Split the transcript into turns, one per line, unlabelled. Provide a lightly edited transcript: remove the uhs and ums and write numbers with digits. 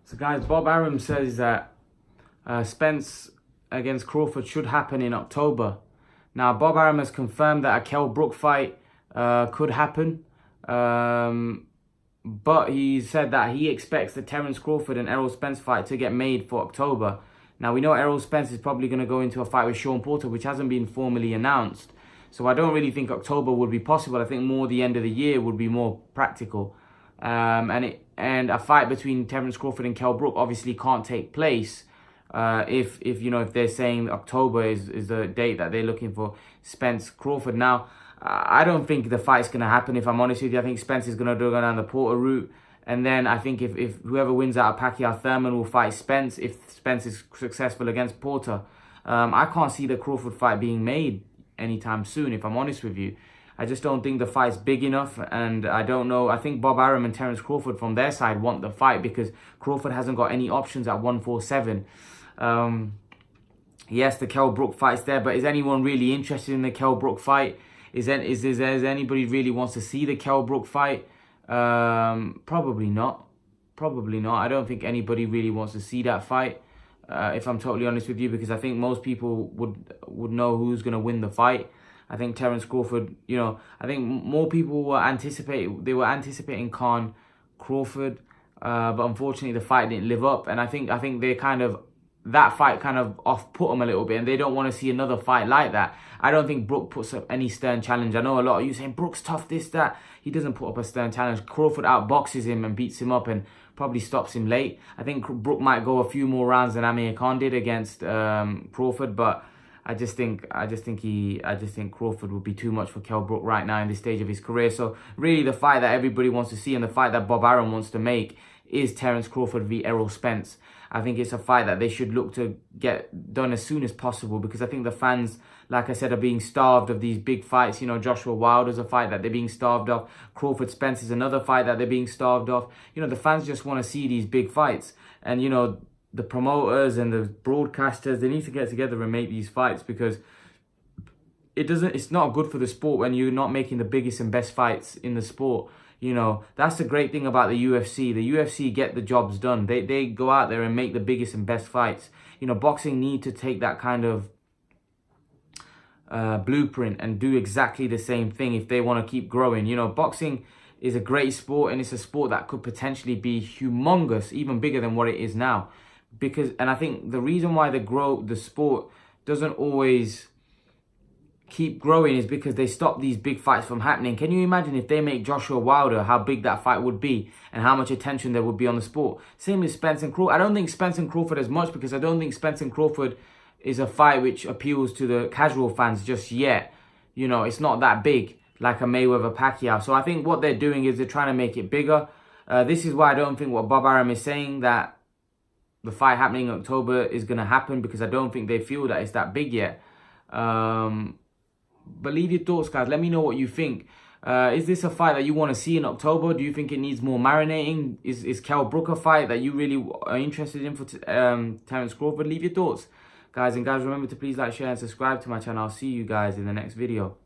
So guys, Bob Arum says that Spence against Crawford should happen in October. Now, Bob Arum has confirmed that a Kell Brook fight could happen. But he said that he expects the Terence Crawford and Errol Spence fight to get made for October. Now, we know Errol Spence is probably going to go into a fight with Sean Porter, which hasn't been formally announced. So I don't really think October would be possible. I think more the end of the year would be more practical. And a fight between Terence Crawford and Kell Brook obviously can't take place if they're saying October is the date that they're looking for Spence Crawford. Now, I don't think the fight's going to happen, if I'm honest with you. I think Spence is going to go down the Porter route. And then I think if whoever wins out of Pacquiao, Thurman will fight Spence if Spence is successful against Porter. I can't see the Crawford fight being made anytime soon, if I'm honest with you. I just don't think the fight's big enough, and I don't know. I think Bob Arum and Terence Crawford from their side want the fight because Crawford hasn't got any options at 147. Yes, the Kell Brook fight's there, but is anyone really interested in the Kell Brook fight? Is anybody really wants to see the Kell Brook fight? Probably not. Probably not. I don't think anybody really wants to see that fight, if I'm totally honest with you, because I think most people would know who's going to win the fight. I think Terence Crawford, I think more people were anticipating Khan Crawford, but unfortunately the fight didn't live up, and I think that fight kind of off-put them a little bit, and they don't want to see another fight like that. I don't think Brook puts up any stern challenge. I know a lot of you saying Brook's tough, this, that. He doesn't put up a stern challenge. Crawford outboxes him and beats him up and probably stops him late. I think Brook might go a few more rounds than Amir Khan did against Crawford, but I just think Crawford would be too much for Kell Brook right now in this stage of his career. So really the fight that everybody wants to see and the fight that Bob Arum wants to make is Terence Crawford v Errol Spence. I think it's a fight that they should look to get done as soon as possible, because I think the fans, like I said, are being starved of these big fights. Joshua Wilder's a fight that they're being starved of. Crawford Spence is another fight that they're being starved of. The fans just want to see these big fights. And, the promoters and the broadcasters, they need to get together and make these fights, because it's not good for the sport when you're not making the biggest and best fights in the sport. That's the great thing about the UFC. The UFC get the jobs done. They go out there and make the biggest and best fights. Boxing need to take that kind of blueprint and do exactly the same thing if they want to keep growing. Boxing is a great sport, and it's a sport that could potentially be humongous, even bigger than what it is now. And I think the reason why the sport doesn't always keep growing is because they stop these big fights from happening. Can you imagine if they make Joshua Wilder, how big that fight would be and how much attention there would be on the sport? Same with Spence and Crawford. I don't think Spence and Crawford as much, because I don't think Spence and Crawford is a fight which appeals to the casual fans just yet. It's not that big like a Mayweather-Pacquiao. So I think what they're doing is they're trying to make it bigger. This is why I don't think what Bob Arum is saying, that the fight happening in October, is going to happen, because I don't think they feel that it's that big yet. But leave your thoughts, guys. Let me know what you think. Is this a fight that you want to see in October? Do you think it needs more marinating? Is Kell Brook a fight that you really are interested in for Terence Crawford? Leave your thoughts, guys. And guys, remember to please like, share, and subscribe to my channel. I'll see you guys in the next video.